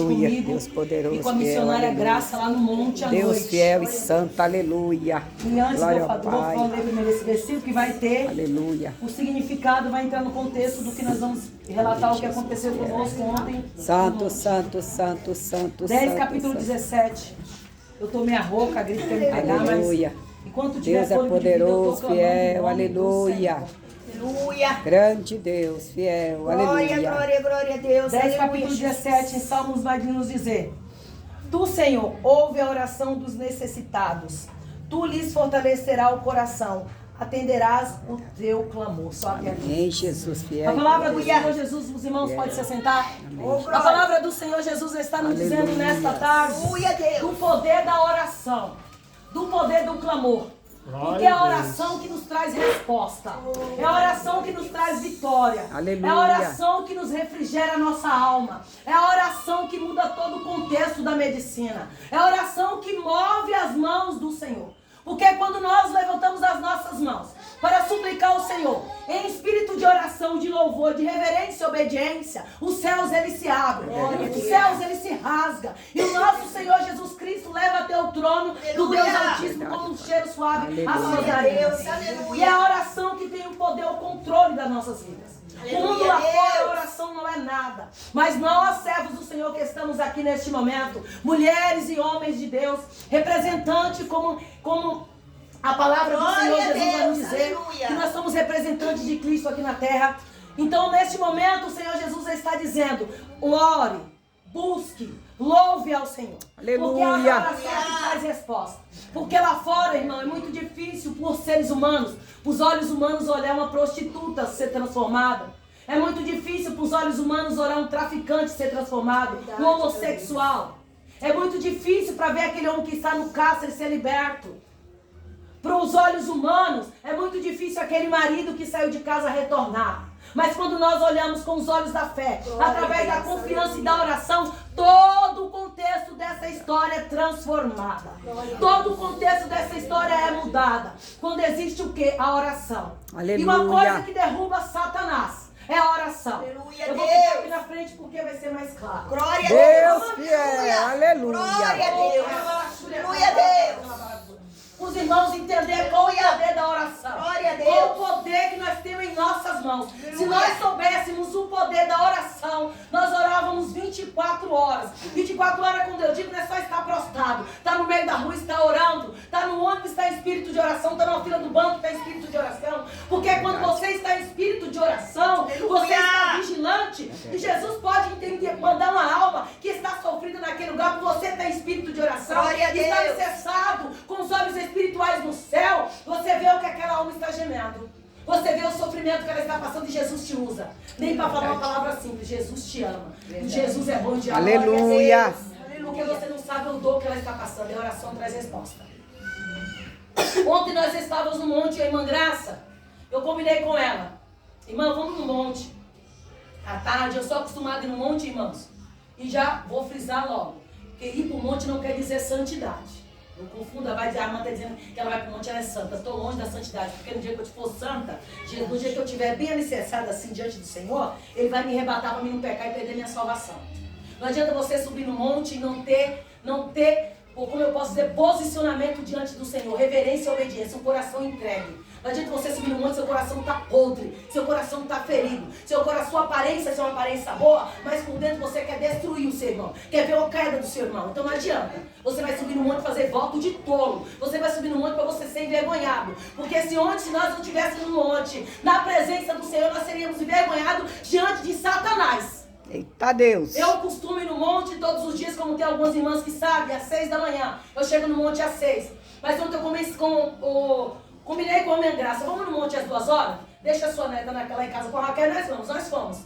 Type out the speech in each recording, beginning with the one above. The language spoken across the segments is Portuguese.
aleluia. comigo. Deus poderoso, E com a missionária fiel, Graça lá no monte à Deus noite. fiel e santo, aleluia. E antes Glória eu ao vou Pai, ler primeiro esse versículo que vai ter aleluia. o significado, vai entrar no contexto do que nós vamos relatar o que aconteceu conosco ontem. Santo, santo, santo, santo, 10, santo, capítulo santo. 17. Eu tomei a rouca, a gripe quer me pegar, mas Aleluia. enquanto tiver Deus é fôlego de vida, eu tô poderoso, clamando em fiel, nome do aleluia. Senhor. Aleluia. Grande Deus, fiel, Glória, aleluia. glória, glória a Deus. 10, Aleluia. capítulo 17, em Salmos vai nos dizer: Tu, Senhor, ouve a oração dos necessitados. Tu lhes fortalecerás o coração. Atenderás o teu clamor. Só até aqui. Amém, Jesus, fiel. A palavra do Senhor Jesus, os irmãos podem se sentar. A palavra do Senhor Jesus está nos Aleluia. dizendo nesta tarde Aleluia, Deus. do poder da oração, do poder do clamor. Porque é a oração que nos traz resposta. É a oração que nos traz vitória. Aleluia. É a oração que nos refrigera a nossa alma. É a oração que muda todo o contexto da medicina. É a oração que move as mãos do Senhor. Porque quando nós levantamos as nossas mãos para suplicar ao Senhor, em espírito de oração, de louvor, de reverência e obediência, os céus eles se abrem, os céus eles se rasgam. E o nosso Senhor Jesus Cristo leva até o trono do Deus Altíssimo como um cheiro suave às suas narinas. E é a oração que tem o poder, o controle das nossas vidas. O mundo lá fora, a oração não é nada. Mas nós, servos do Senhor, que estamos aqui neste momento, mulheres e homens de Deus, representantes como a palavra do Senhor Jesus vai nos dizer, que nós somos representantes de Cristo aqui na terra. Então, neste momento, o Senhor Jesus está dizendo: ore, busque, louve ao Senhor. Aleluia. Porque é a oração que traz resposta. Porque lá fora, irmão, é muito difícil por seres humanos, os olhos humanos, olhar uma prostituta ser transformada. É muito difícil para os olhos humanos olhar um traficante ser transformado, um homossexual. É muito difícil para ver aquele homem que está no cárcere ser liberto. Para os olhos humanos, é muito difícil aquele marido que saiu de casa retornar. Mas quando nós olhamos com os olhos da fé, através da confiança e da oração, todo o contexto dessa história é transformada. Todo o contexto dessa história é mudada. Quando existe o quê? A oração. Aleluia. E uma coisa que derruba Satanás é a oração. Aleluia, Eu vou Deus. ficar aqui na frente porque vai ser mais claro. Glória a Deus Deus. fiel, aleluia. Glória a Deus. Aleluia a Deus. Os irmãos entenderem qual é o poder da oração. Glória a Deus. Qual o poder que nós temos em nossas mãos. Se nós soubéssemos o poder da oração, nós orávamos 24 horas. 24 horas, quando eu digo, não é só estar prostrado. Está no meio da rua, está orando. Está no ônibus, está em espírito de oração. Está na fila do banco, está em espírito de oração. Porque quando você está em espírito de oração, você está vigilante. E Jesus pode entender, mandar uma alma que está sofrida naquele lugar, porque você está em espírito de oração. Glória a Deus. Está alicerçado com os olhos espirituais no céu. Você vê o que aquela alma está gemendo. Você vê o sofrimento que ela está passando e Jesus te usa. Nem para falar uma palavra simples. Jesus te ama. Jesus é bom de amor. Aleluia. Porque você não sabe o dor que ela está passando. E a oração traz resposta. Ontem nós estávamos no monte, a irmã Graça. Eu combinei com ela. Irmã, vamos no monte. À tarde, eu sou acostumada a ir no monte, irmãos. E já vou frisar logo. Porque ir para o monte não quer dizer santidade. Não confunda, vai dizer, a irmã está dizendo que ela vai para o monte, ela é santa. Estou longe da santidade, porque no dia que eu for santa, no dia que eu estiver bem alicerçada assim diante do Senhor, Ele vai me arrebatar para mim não pecar e perder minha salvação. Não adianta você subir no monte e não ter, ou como eu posso dizer, posicionamento diante do Senhor, reverência e obediência, um coração entregue. Não adianta você subir no monte, seu coração está podre, seu coração está ferido, sua aparência é uma aparência boa, mas por dentro você quer destruir o seu irmão, quer ver a queda do seu irmão. Então não adianta. Você vai subir no monte fazer voto de tolo. Você vai subir no monte para você ser envergonhado. Porque se nós não estivéssemos no monte, na presença do Senhor, nós seríamos envergonhados diante de Satanás. Eita Deus. Eu costumo ir no monte todos os dias, como tem algumas irmãs que sabem, às 6 da manhã. Eu chego no monte às 6. Mas ontem eu combinei com a minha Graça. Vamos no monte às 2 horas? Deixa a sua neta lá em casa com a Raquel. Nós fomos.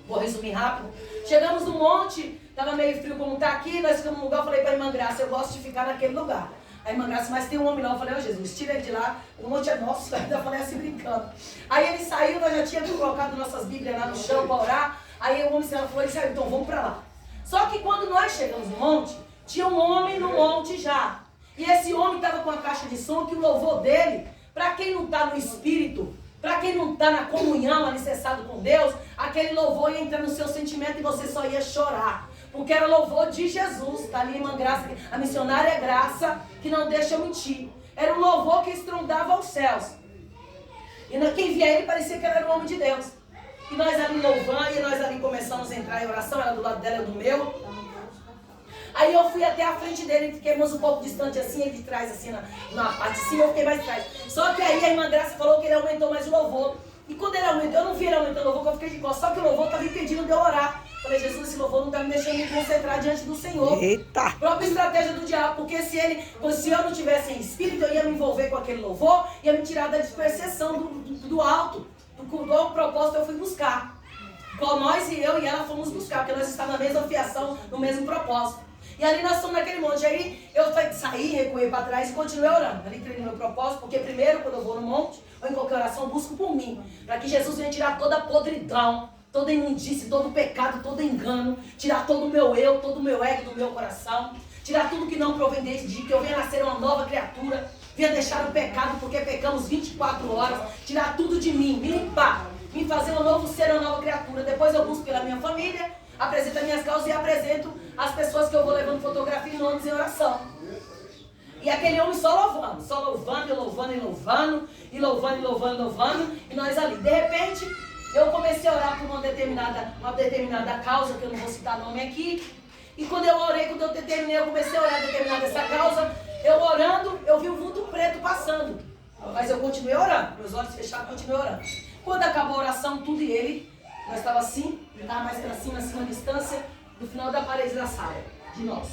Vou resumir rápido. Chegamos no monte, estava meio frio como está aqui. Nós ficamos no lugar, eu falei para a irmã Graça, eu gosto de ficar naquele lugar. A irmã Graça, mas tem um homem lá. Eu falei, ó Jesus, tira ele de lá. O monte é nosso. Eu ainda falei assim, brincando. Aí ele saiu, nós já tínhamos colocado nossas bíblias lá no chão para orar. Aí o homem falou, ele saiu, então vamos para lá. Só que quando nós chegamos no monte, tinha um homem no monte já. E esse homem estava com a caixa de som, que o louvor dele, para quem não está no espírito, para quem não está na comunhão, alicerçado com Deus, aquele louvor ia entrar no seu sentimento e você só ia chorar. Porque era louvor de Jesus. Está ali a irmã Graça, a missionária Graça, que não deixa eu mentir. Era um louvor que estrondava aos céus. E quem via ele parecia que ele era o homem de Deus. E nós ali louvando, e nós ali começamos a entrar em oração, ela do lado dela, eu do meu. Aí eu fui até a frente dele, fiquemos um pouco distante assim, ele de trás, assim, na parte de cima, eu fiquei mais atrás. Só que aí a irmã Graça falou que ele aumentou mais o louvor. E quando ele aumentou, eu não vi ele aumentando o louvor, que eu fiquei de costas. Só que o louvor estava impedindo de eu orar. Falei, Jesus, esse louvor não está me deixando me concentrar diante do Senhor. Eita! Própria estratégia do diabo, porque se eu não tivesse em espírito, eu ia me envolver com aquele louvor, ia me tirar da dispersação do alto. Qual propósito eu fui buscar. Qual nós e eu e ela fomos buscar, porque nós estávamos na mesma fiação, no mesmo propósito. E ali nós estamos naquele monte. Aí eu saí, recuei para trás e continuei orando. Ali treinei meu propósito, porque primeiro, quando eu vou no monte, ou em qualquer oração, eu busco por mim. Para que Jesus venha tirar toda a podridão, toda imundície, todo o pecado, todo engano. Tirar todo o meu eu, todo o meu ego do meu coração. Tirar tudo que não provém desde de que eu venha nascer uma nova criatura. Venha deixar o pecado, porque pecamos 24 horas. Tirar tudo de mim, me limpar. Me fazer um novo ser, uma nova criatura. Depois eu busco pela minha família, apresento as minhas causas e apresento as pessoas que eu vou levando fotografia e nomes em oração. E aquele homem só louvando, e louvando, e louvando, e louvando, e louvando, e louvando, e nós ali. De repente, eu comecei a orar por uma determinada causa, que eu não vou citar nome aqui. E quando eu orei, quando eu terminei, eu comecei a orar determinada essa causa. Eu orando, eu vi um vulto preto passando. Mas eu continuei orando, meus olhos fechados, continuei orando. Quando acabou a oração, tudo e ele, nós estava assim, estava mais para cima, assim, uma distância do final da parede da sala, de nós.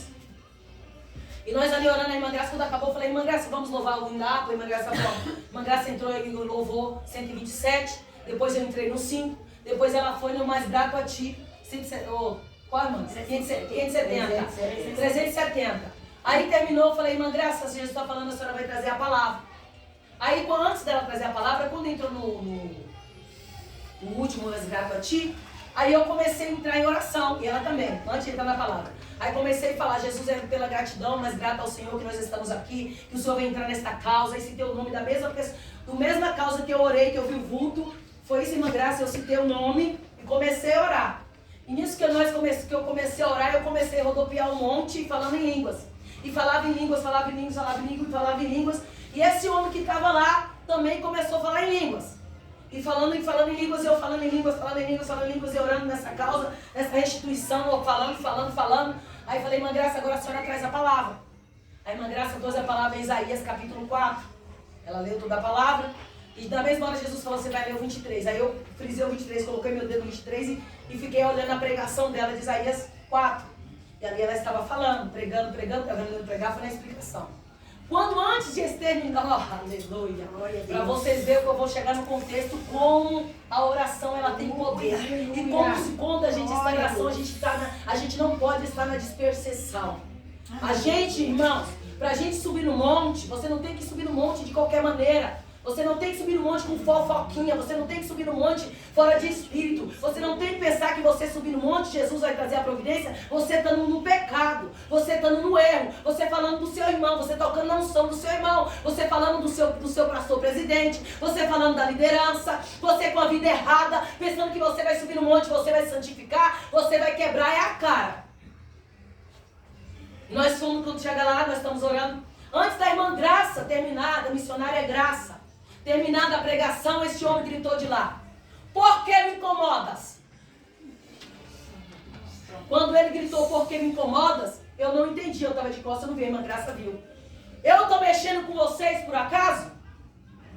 E nós ali orando, a irmã Graça, quando acabou, eu falei, irmã Graça, vamos louvar o Indapo. A irmã Graça falou, irmã Graça entrou e louvou 127, depois eu entrei no 5, depois ela foi no mais grato a ti, 170, qual irmã? 570, 370. Aí terminou, eu falei, irmã Graça, se Jesus está falando, a senhora vai trazer a palavra. Aí, antes dela trazer a palavra, quando entrou no último mais grato a ti, aí eu comecei a entrar em oração, e ela também, antes de entrar na palavra. Aí comecei a falar, Jesus, é pela gratidão, mas grato ao Senhor que nós estamos aqui, que o Senhor vai entrar nesta causa, e citei o nome da mesma pessoa, do mesma causa que eu orei, que eu vi o vulto, foi isso, irmã Graça, eu citei o nome e comecei a orar. E nisso que eu comecei a orar, eu comecei a rodopiar um monte, falando em línguas. E falava em línguas, falava em línguas, falava em línguas, falava em línguas. E esse homem que estava lá também começou a falar em línguas. E falando em línguas, eu falando em línguas, e orando nessa causa, nessa restituição, falando. Aí falei, irmã Graça, agora a senhora traz a palavra. A irmã Graça trouxe a palavra em Isaías capítulo 4. Ela leu toda a palavra. E na mesma hora Jesus falou, você vai ler o 23. Aí eu frisei o 23, coloquei meu dedo no 23 e fiquei olhando a pregação dela de Isaías 4. E ali ela estava falando, pregando, terminando de pregar, foi na explicação. Quando antes de exterminar, aleluia, para vocês verem que eu vou chegar no contexto, como a oração ela tem poder. E como quando a gente está em oração, a gente não pode estar na dispersação. A gente, irmãos, para a gente subir no monte, você não tem que subir no monte de qualquer maneira. Você não tem que subir no monte com fofoquinha, você não tem que subir no monte fora de espírito. Você não tem que pensar que você subir no monte, Jesus vai trazer a providência, você estando no pecado, você estando no erro, você falando do seu irmão, você tocando na unção do seu irmão, você falando do seu pastor presidente, você falando da liderança, você com a vida errada, pensando que você vai subir no monte, você vai santificar, você vai quebrar a cara. Nós fomos, quando chega lá, nós estamos orando. Antes da irmã Graça terminar, da missionária Graça, terminada a pregação, esse homem gritou de lá, por que me incomodas? Quando ele gritou, por que me incomodas? Eu não entendi, eu estava de costas, eu não vi, a irmã Graça viu. Eu estou mexendo com vocês por acaso?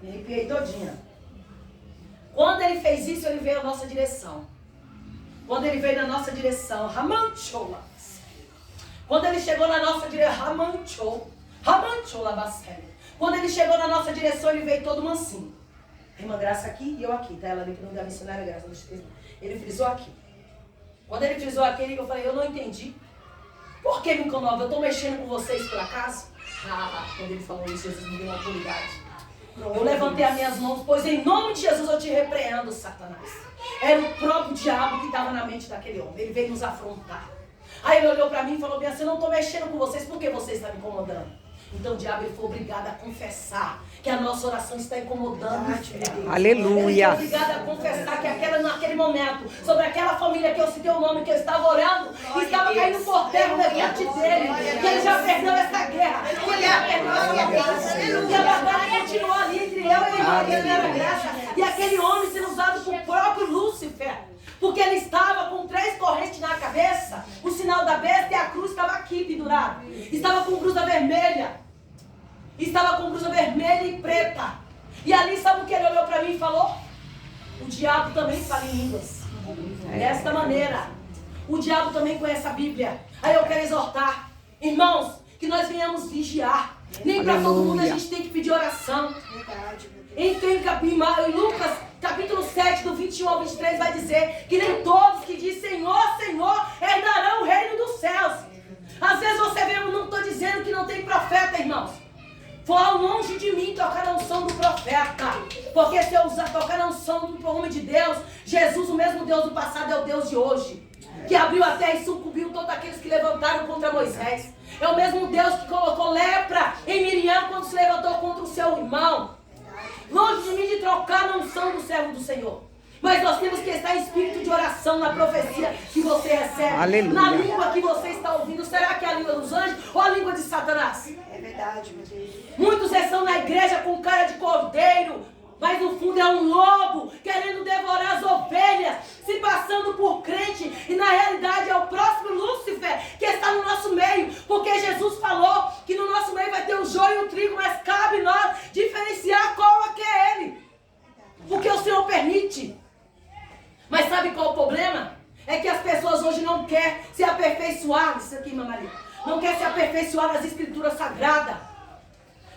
Me arrepiei todinha. Quando ele fez isso, ele veio à nossa direção. Quando ele veio na nossa direção, Ramanchola. Quando ele chegou na nossa direção, Ramanchola. Quando ele chegou na nossa direção, ele veio todo mansinho. A irmã Graça aqui e eu aqui, tá? Ela ali que não dá missionária Graça. Ele frisou aqui. Quando ele frisou aqui, eu falei, eu não entendi. Por que me incomoda? Eu estou mexendo com vocês por acaso? Quando ele falou isso, Jesus me deu autoridade. Eu levantei as minhas mãos, pois em nome de Jesus eu te repreendo, Satanás. Era o próprio diabo que estava na mente daquele homem. Ele veio nos afrontar. Aí ele olhou para mim e falou bem assim, eu não estou mexendo com vocês, por que vocês estão me incomodando? Então o diabo ele foi obrigado a confessar que a nossa oração está incomodando o Filho de Deus. Aleluia. Ele foi obrigado a confessar que naquele momento, sobre aquela família que eu citei o nome, que eu estava orando, estava caindo por terra o levante dele, que ele já perdeu essa guerra, que ele já perdeu essa guerra, que a batalha continuou ali entre eu e Maria, não era graça, e aquele homem sendo usado por próprio Lúcifer. Porque ele estava com 3 correntes na cabeça, o sinal da besta, e a cruz estava aqui pendurada. Estava com brusa vermelha. Estava com brusa vermelha e preta. E ali, sabe o que ele olhou para mim e falou? O diabo também fala em línguas. Desta maneira. O diabo também conhece a Bíblia. Aí eu quero exortar, irmãos, que nós venhamos vigiar. Nem para todo mundo a gente tem que pedir oração. Em Lucas capítulo 7, do 21 ao 23, vai dizer que nem todos que dizem Senhor, Senhor, herdarão o reino dos céus. Às vezes você vê, eu não estou dizendo que não tem profeta, irmãos. Foi longe de mim tocar na unção do profeta. Porque se eu usar tocar na unção do homem de Deus, Jesus, o mesmo Deus do passado, é o Deus de hoje. Que abriu a terra e sucumbiu todos aqueles que levantaram contra Moisés. É o mesmo Deus que colocou lepra em Miriam quando se levantou contra o seu irmão. Longe de mim de trocar na unção do servo do Senhor. Mas nós temos que estar em espírito de oração, na profecia que você recebe. Aleluia. Na língua que você está ouvindo. Será que é a língua dos anjos ou a língua de Satanás? É verdade, meu Deus. Muitos estão na igreja com cara de cordeiro, mas no fundo é um lobo querendo devorar as ovelhas, se passando por crente, e na realidade é o próximo Lúcifer que está no nosso meio, porque Jesus falou que no nosso meio vai ter o joio e o trigo, mas cabe nós diferenciar qual é que é ele, porque o Senhor permite. Mas sabe qual é o problema? É que as pessoas hoje não querem se aperfeiçoar, isso aqui, mamãe, não quer se aperfeiçoar nas escrituras sagradas.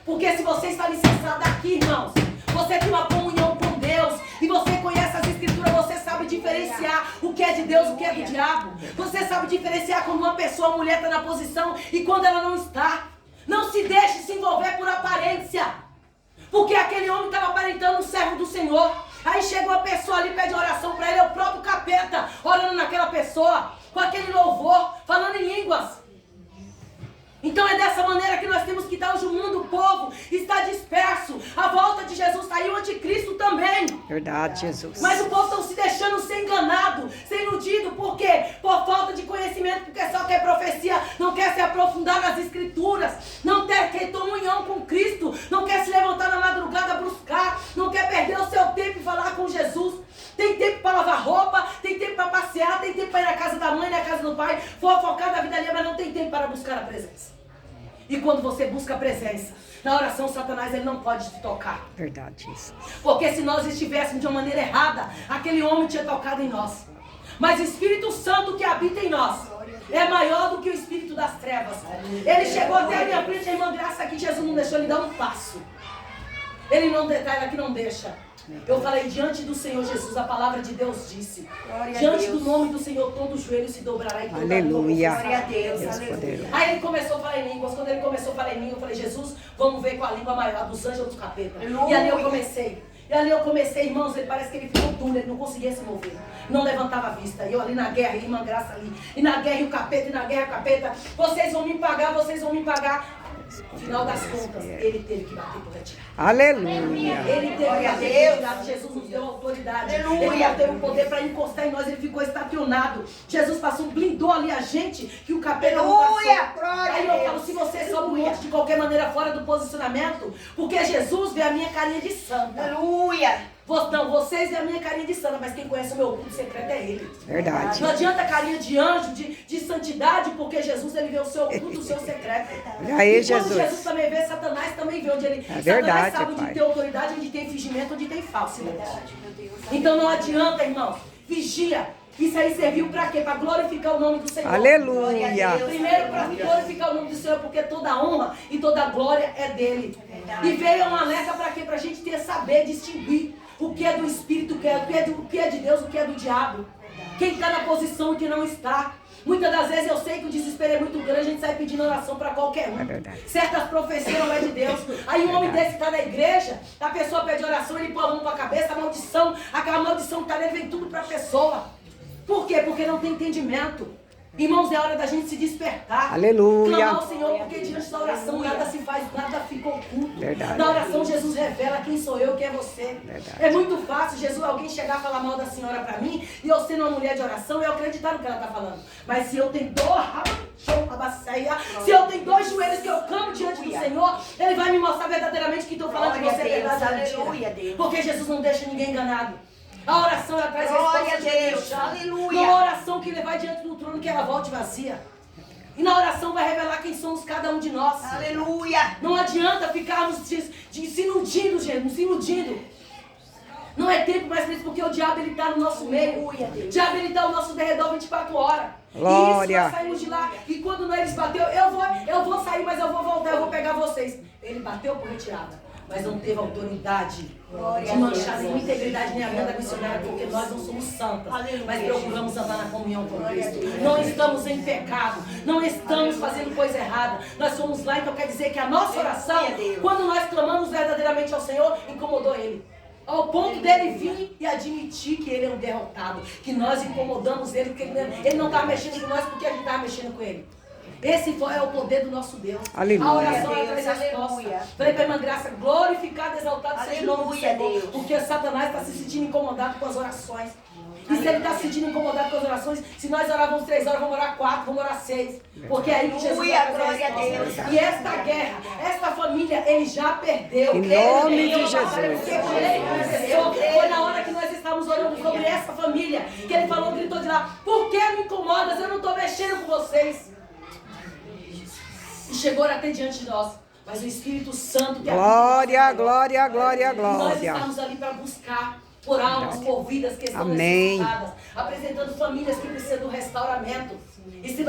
Porque se você está licenciado aqui, irmãos, você tem uma comunhão com Deus e você conhece as escrituras, você sabe diferenciar o que é de Deus e o que é do diabo. Você sabe diferenciar quando uma pessoa, uma mulher está na posição e quando ela não está. Não se deixe se envolver por aparência. Porque aquele homem estava aparentando um servo do Senhor. Aí chega uma pessoa ali, pede oração para ele, é o próprio capeta, orando naquela pessoa, com aquele louvor, falando em línguas. Então é dessa maneira que nós temos que estar hoje. O mundo, o povo está disperso. A volta de Jesus saiu, o anticristo também. Verdade, Jesus. Mas o povo está se deixando ser enganado, ser iludido. Por quê? Por falta de conhecimento, porque só quer profecia, não quer se aprofundar nas escrituras, não quer ter comunhão com Cristo, não quer se levantar na madrugada a buscar, não quer perder o seu tempo e falar com Jesus. Tem tempo para lavar roupa, tem tempo para passear, tem tempo para ir na casa da mãe, na casa do pai, fofocar da vida alheia, mas não tem tempo para buscar a presença. E quando você busca a presença, na oração, Satanás ele não pode te tocar. Verdade, Jesus. Porque se nós estivéssemos de uma maneira errada, aquele homem tinha tocado em nós. Mas o Espírito Santo que habita em nós é maior do que o Espírito das trevas. Ele chegou até a minha frente, a irmã Graça aqui, Jesus não deixou ele dar um passo. Ele não detalha que não deixa. Eu falei, diante do Senhor Jesus, a palavra de Deus disse. Diante do nome do Senhor, todo joelho se dobrará e toda Aleluia. Glória a Deus, Deus aleluia. poderoso. Aí ele começou a falar em línguas. Quando ele começou a falar em línguas, eu falei, Jesus, vamos ver qual a língua maior, dos anjos ou dos capetas. E ali eu comecei. Irmãos, ele parece que ele ficou duro, ele não conseguia se mover. Não levantava a vista. E eu ali na guerra, irmã Graça ali. E na guerra e o capeta, e na guerra o capeta. Vocês vão me pagar, vocês vão me pagar. No final das contas, ele teve que bater por retirar. Aleluia. Ele teve que bater por retirar. Jesus nos deu autoridade. Ele não teve o poder para encostar em nós. Ele ficou estacionado. Jesus passou, blindou ali a gente, que o capeta não passou. Aí eu falo, se você sobe um monte de qualquer maneira fora do posicionamento, porque Jesus vê a minha carinha de santa. Aleluia. Não, vocês veem a minha carinha de santa, mas quem conhece o meu culto secreto é ele. Verdade. Não adianta carinha de anjo, de santidade, porque Jesus ele vê o seu culto, o seu secreto. E aí, E quando Jesus? Jesus também vê, Satanás também vê onde ele... É verdade, Satanás sabe onde pai. tem autoridade, onde tem fingimento, onde tem falsidade. Meu Deus. Então não adianta, irmãos. Vigia. Isso aí serviu para quê? Para glorificar o nome do Senhor. Aleluia. Primeiro para glorificar o nome do Senhor, porque toda honra e toda glória é dele. E veio um alerta para quê? Para a gente ter saber distinguir o que é do Espírito, o que é de Deus, o que é do diabo. Quem está na posição e quem não está. Muitas das vezes eu sei que o desespero é muito grande, a gente sai pedindo oração para qualquer um. É verdade. Certas profecias não é de Deus. Aí um homem desse está na igreja, a pessoa pede oração, ele põe a mão para a cabeça, a maldição, aquela maldição que está nele, vem tudo para a pessoa. Por quê? Porque não tem entendimento. Irmãos, é hora da gente se despertar. Aleluia. Clamar ao Senhor, porque diante da oração nada se faz, nada fica oculto. Verdade. Na oração Jesus revela quem sou eu, quem é você. Verdade. É muito fácil Jesus, alguém chegar a falar mal da senhora pra mim e eu sendo uma mulher de oração, eu acreditar no que ela tá falando. Mas se eu tenho se eu tenho 2 joelhos que eu clamo diante do Senhor, Ele vai me mostrar verdadeiramente que estou falando de você é verdade ou mentira. Porque Jesus não deixa ninguém enganado. A oração ela traz Glória resposta a Deus. de Aleluia. Não é oração que levar diante do trono que ela volte vazia. E na oração vai revelar quem somos cada um de nós. Aleluia. Não adianta ficarmos se iludindo, gente, se iludindo. Não é tempo mais para isso, porque o diabo ele está no nosso meio. O diabo ele está ao nosso derredor 24 horas. Glória. E isso nós saímos de lá. E quando não eles bateu, eu vou sair, mas eu vou voltar, eu vou pegar vocês. Ele bateu por retirada. Mas não teve autoridade de manchar nenhuma integridade nem a vida missionária, porque nós não somos santas. Mas procuramos andar na comunhão com Cristo. Não estamos em pecado. Não estamos fazendo coisa errada. Nós somos lá, então quer dizer que a nossa oração, quando nós clamamos verdadeiramente ao Senhor, incomodou Ele. Ao ponto dele vir e admitir que ele é um derrotado. Que nós incomodamos ele, porque ele não estava mexendo com nós, porque a gente estava mexendo com ele. Esse é o poder do nosso Deus. Aleluia. A oração ela traz resposta. Falei para a irmã Graça, glorificado, exaltado seja o nome do Senhor. Porque Satanás está se sentindo incomodado com as orações. E se ele está se sentindo incomodado com as orações, se nós orávamos 3 horas, vamos orar 4, vamos orar 6. Porque é aí que Jesus vai fazer a resposta. E esta guerra, esta família, ele já perdeu. Em nome de Jesus. Foi na hora que nós estávamos orando sobre essa família, que ele falou, gritou de lá, por que me incomodas? Eu não estou mexendo com vocês. E chegou até diante de nós. Mas o Espírito Santo... que Glória, glória, glória, nós glória. estamos ali para buscar por almas, por vidas que estão Amém. necessitadas. Apresentando famílias que precisam do restauramento. Que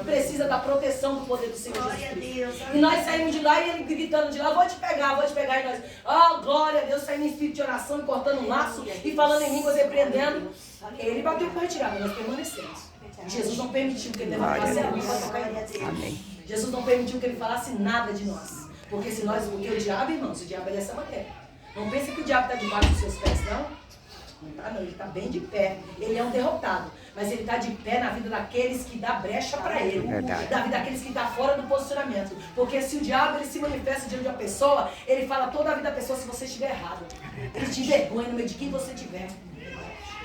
precisa da proteção do poder do Senhor Jesus Cristo. E nós saímos de lá e ele gritando de lá, vou te pegar. E nós, glória a Deus, saindo em espírito de oração e cortando um laço e falando em línguas, repreendendo. Ele bateu por retirada, nós permanecemos. Jesus não permitiu que ele levantasse a língua para tocar em nós. Amém. Jesus não permitiu que ele falasse nada de nós. Porque o diabo, irmãos, o diabo é dessa maneira. Não pense que o diabo está debaixo dos seus pés, não. Não está não, ele está bem de pé. Ele é um derrotado. Mas ele está de pé na vida daqueles que dá brecha para ele. Verdade. Na vida daqueles que estão fora do posicionamento. Porque se o diabo ele se manifesta diante de uma pessoa, ele fala toda a vida da pessoa se você estiver errado. Ele te envergonha no meio de quem você estiver.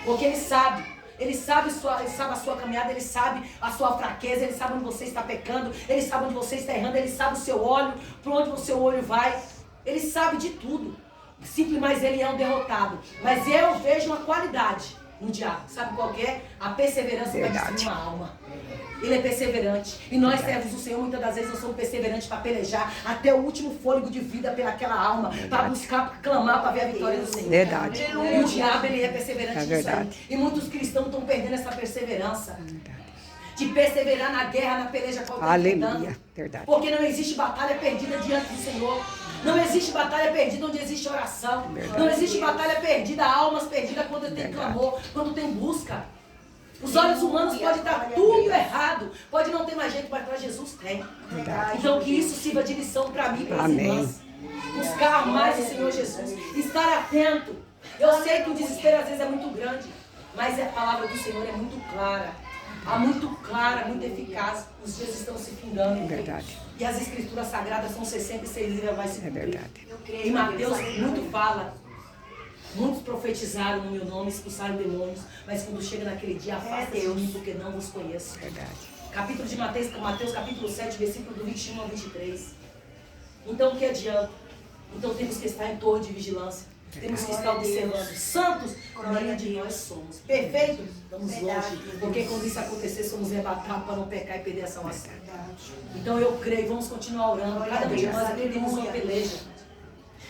Porque ele sabe. Ele sabe a sua caminhada, ele sabe a sua fraqueza, ele sabe onde você está pecando, ele sabe onde você está errando, ele sabe o seu olho, para onde o seu olho vai. Ele sabe de tudo. Simples, mas ele é um derrotado. Mas eu vejo uma qualidade no diabo. Sabe qual que é? A perseverança para destruir uma alma. Ele é perseverante. E nós, servos do Senhor, muitas das vezes nós somos perseverantes para pelejar até o último fôlego de vida pelaquela alma. Para buscar, para clamar, para ver a vitória do Senhor. Verdade. E o diabo, ele é perseverante nisso verdade. aí. E muitos cristãos estão perdendo essa perseverança. De perseverar na guerra, na peleja qual está Aleluia. Verdade. Porque não existe batalha perdida diante do Senhor. Não existe batalha perdida onde existe oração. Verdade. Não existe batalha perdida, almas perdidas quando tem clamor, quando tem busca. Os olhos humanos podem estar tudo errado. Pode não ter mais jeito, mas para Jesus tem. Verdade. Então que isso sirva de lição para mim e para as Amém. irmãs. Buscar mais o Senhor Jesus. Estar atento. Eu sei que o desespero às vezes é muito grande. Mas a palavra do Senhor é muito clara. Muito clara, muito eficaz. Os dias estão se findando. Verdade. E as escrituras sagradas são 66 livros, vai se É cumprir. verdade. E Mateus muito fala. Muitos profetizaram no meu nome, expulsaram demônios, mas quando chega naquele dia, afasta de mim, porque não vos conheço. Verdade. Capítulo de Mateus, capítulo 7, versículo do 21 ao 23. Então, o que adianta? Então, temos que estar em torre de vigilância. Temos que estar observando. Santos, nenhum de nós somos. Perfeitos, estamos longe. Porque quando isso acontecer, somos arrebatados para não pecar e perder a salvação. Então, eu creio, vamos continuar orando. Cada um de nós aqui temos uma peleja.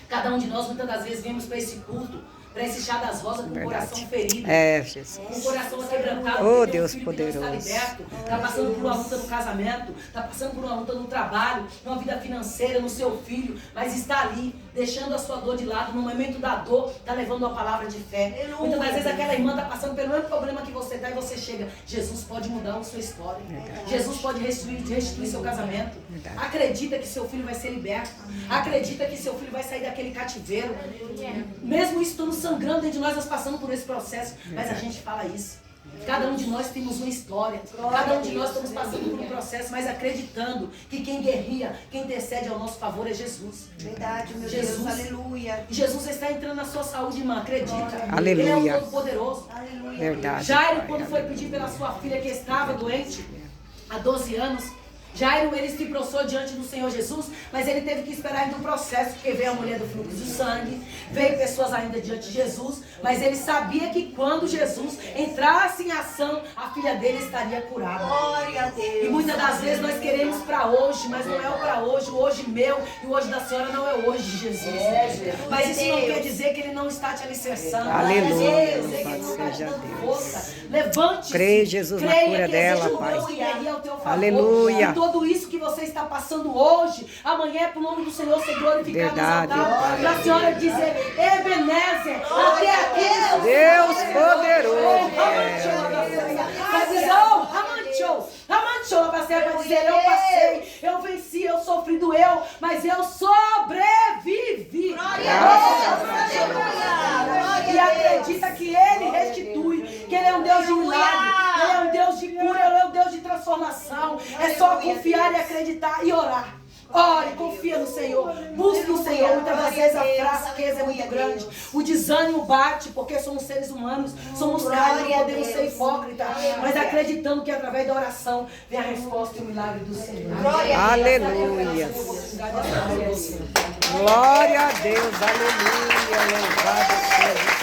Cada um de nós, muitas das vezes, vemos para esse culto, para esse chá das rosas, com o coração ferido. É, Jesus. Com o coração quebrantado. Oh, porque Deus o filho poderoso. Está liberto, está passando por uma luta no casamento, está passando por uma luta no trabalho, numa vida financeira, no seu filho, mas está ali, deixando a sua dor de lado, no momento da dor, está levando a palavra de fé. Muitas das vezes aquela irmã está passando pelo mesmo problema que você está e você chega, Jesus pode mudar a sua história. Jesus pode restituir seu casamento. Acredita que seu filho vai ser liberto. Acredita que seu filho vai sair daquele cativeiro. Mesmo isso estando sangrando dentro de nós, nós passamos por esse processo, mas a gente fala isso. Cada um de nós temos uma história. Cada um de nós estamos passando por um processo, mas acreditando que quem guerria, quem intercede ao nosso favor é Jesus. Verdade, meu Jesus. Deus. Aleluia. E Jesus está entrando na sua saúde, irmã. Acredita. Aleluia. Ele é o Todo-Poderoso. Aleluia. Verdade. Jairo, Pai, quando foi pedir pela sua filha que estava doente há 12 anos, Jairo, ele se prostrou diante do Senhor Jesus, mas ele teve que esperar ainda um processo, porque veio a mulher do fluxo de sangue, veio pessoas ainda diante de Jesus, mas ele sabia que quando Jesus entrasse em ação, a filha dele estaria curada. Glória a Deus. E muitas das vezes nós queremos para hoje, mas não é o para hoje. O hoje meu e o hoje da senhora não é hoje de Jesus. Mas isso não quer dizer que ele não está te alicerçando. Aleluia, Não quer dizer que ele não está louvado te seja dando Deus. força. Levante-se. Creia, Jesus, na Creia cura que dela, existe um Pai. Deus que guerreia ao teu favor. Aleluia. E tudo isso que você está passando hoje, amanhã é para o nome do Senhor ser glorificado Verdade, e exaltado. Pai. Para a senhora dizer, Ebenezer, até aqui. Deus poderoso. Vai dizer, Ramanchou, vai dizer, eu passei, eu venci, eu sofri, doeu, mas eu sobrevivi. E acredita que Ele restitui, que Ele é um Deus de milagre, Ele é um Deus de cura, Ele é um Deus de transformação. É só confiar e acreditar e orar. Ore, confia no Senhor, busque o Senhor. Muitas das vezes a fraqueza é muito grande, o desânimo bate, porque somos seres humanos, somos carne, não podemos ser hipócritas, mas acreditando que através da oração vem a resposta e o milagre do Senhor. Aleluia. Glória a Deus. Aleluia. Louvado seja